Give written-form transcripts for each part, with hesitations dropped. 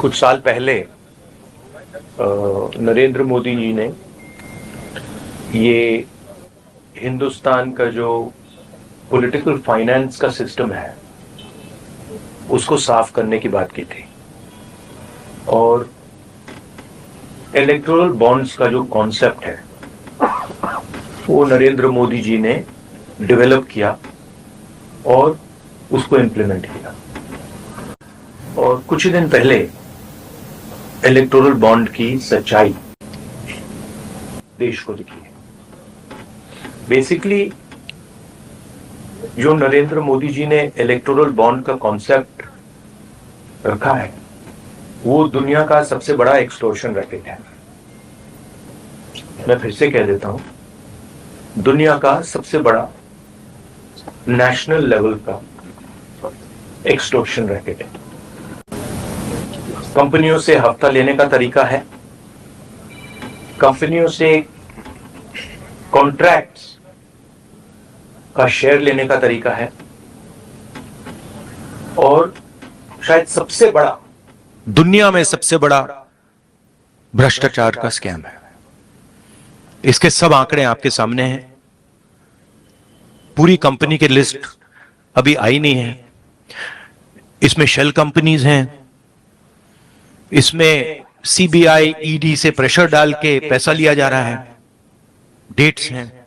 कुछ साल पहले नरेंद्र मोदी जी ने ये हिंदुस्तान का जो पॉलिटिकल फाइनेंस का सिस्टम है उसको साफ करने की बात की थी और इलेक्टोरल बॉन्ड्स का जो कॉन्सेप्ट है वो नरेंद्र मोदी जी ने डेवलप किया और उसको इम्प्लीमेंट किया। और कुछ ही दिन पहले इलेक्टोरल बॉन्ड की सच्चाई देश को दिखी है। बेसिकली जो नरेंद्र मोदी जी ने इलेक्टोरल बॉन्ड का कॉन्सेप्ट रखा है वो दुनिया का सबसे बड़ा एक्सटॉर्शन रैकेट है। मैं फिर से कह देता हूं, दुनिया का सबसे बड़ा नेशनल लेवल का एक्सटॉर्शन रैकेट है। कंपनियों से हफ्ता लेने का तरीका है, कंपनियों से कॉन्ट्रैक्ट्स का शेयर लेने का तरीका है और शायद सबसे बड़ा, दुनिया में सबसे बड़ा भ्रष्टाचार का स्कैम है। इसके सब आंकड़े आपके सामने हैं। पूरी कंपनी की लिस्ट अभी आई नहीं है। इसमें शेल कंपनीज हैं, इसमें सीबीआई ईडी से प्रेशर डाल के पैसा लिया जा रहा है, डेट्स हैं,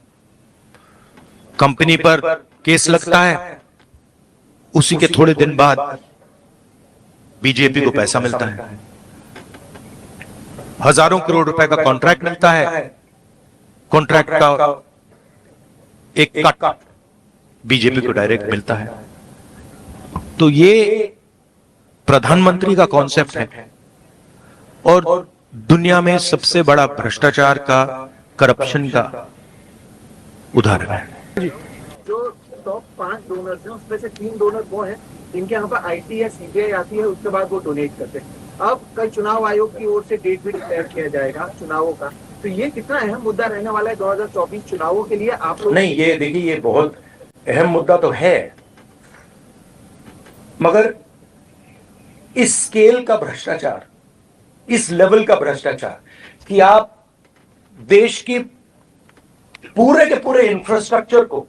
कंपनी पर केस लगता है, उसी के थोड़े दिन बाद बीजेपी को पैसा मिलता है, हजारों करोड़ रुपए का कॉन्ट्रैक्ट मिलता है, कॉन्ट्रैक्ट का एक कट बीजेपी को डायरेक्ट मिलता है। तो ये प्रधानमंत्री का कॉन्सेप्ट है और दुनिया में सबसे बड़ा भ्रष्टाचार का, करप्शन का उदाहरण है। जो टॉप 5 डोनर्स हैं उसमें से 3 डोनर वो हैं जिनके यहाँ पर आईटी या सीबीआई आती है, उसके बाद वो डोनेट करते हैं। अब कल चुनाव आयोग की ओर से डेट भी डिक्लेयर किया जाएगा चुनावों का, तो ये कितना अहम मुद्दा रहने वाला है 2024 चुनावों के लिए आप लोग? नहीं, ये देखिए, ये बहुत अहम मुद्दा तो है, मगर इस स्केल का भ्रष्टाचार, इस लेवल का भ्रष्टाचार कि आप देश की पूरे के पूरे इंफ्रास्ट्रक्चर को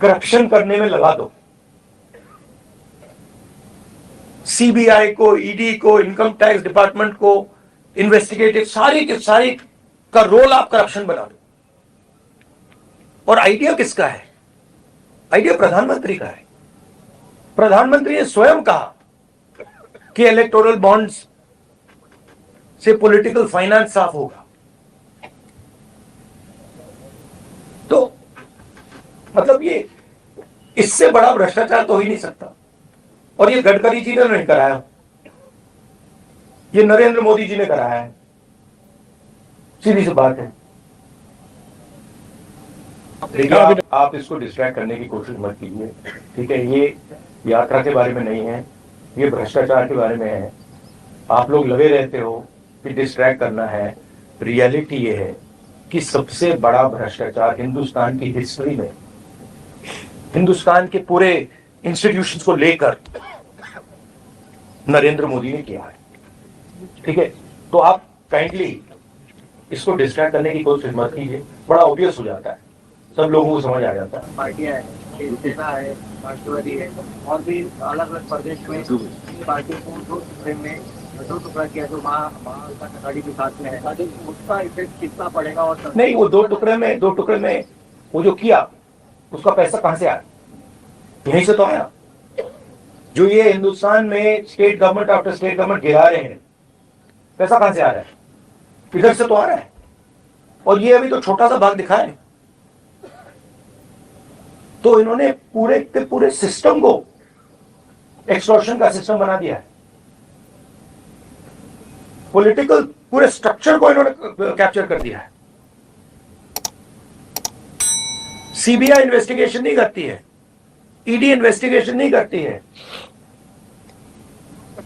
करप्शन करने में लगा दो, सीबीआई को, ईडी को, इनकम टैक्स डिपार्टमेंट को, इन्वेस्टिगेटिव सारी के सारी का रोल आप करप्शन बना दो। और आइडिया किसका है? आइडिया प्रधानमंत्री का है। प्रधानमंत्री ने स्वयं कहा कि इलेक्टोरल बॉन्ड्स से पॉलिटिकल फाइनेंस साफ होगा। तो मतलब ये, इससे बड़ा भ्रष्टाचार तो हो ही नहीं सकता। और ये गडकरी जी ने नहीं कराया, ये नरेंद्र मोदी जी ने कराया है। सीधी सी बात है। देखिए, आप इसको डिस्ट्रैक्ट करने की कोशिश मत कीजिए, ठीक है? ये यात्रा के बारे में नहीं है, ये भ्रष्टाचार के बारे में है। आप लोग लगे रहते हो कि डिस्ट्रैक्ट करना है। रियलिटी ये है कि सबसे बड़ा भ्रष्टाचार हिंदुस्तान की हिस्ट्री में, हिंदुस्तान के पूरे इंस्टीट्यूशंस को लेकर नरेंद्र मोदी ने किया है, ठीक है? तो आप काइंडली इसको डिस्ट्रैक्ट करने की कोशिश मत कीजिए। बड़ा ऑब्वियस हो जाता है, सब लोगों को समझ आ जाता है। पार्टियां है, है, राष्ट्रवादी है और भी अलग अलग प्रदेश में पार्टियों को दो टुकड़ा किया जो महाअघाड़ी के साथ में है, उसका इफेक्ट कितना पड़ेगा? और नहीं, वो दो टुकड़े में वो जो किया उसका पैसा कहां से आया? यहीं से तो आया। जो ये हिंदुस्तान में state government after state government गिरा रहे हैं, पैसा कहां से आ रहा है? इधर से तो आ रहा है। और ये अभी तो छोटा सा भाग दिखा है। तो इन्होंने पूरे के पूरे सिस्टम को एक्सटॉर्शन का सिस्टम बना दिया है। पॉलिटिकल पूरे स्ट्रक्चर को इन्होंने कैप्चर कर दिया है। सीबीआई इन्वेस्टिगेशन नहीं करती है, ईडी इन्वेस्टिगेशन नहीं करती है,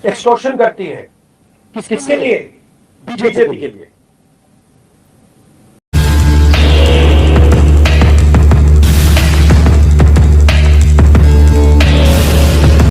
एक्सटॉर्शन करती है। किसके लिए? बीजेपी के लिए।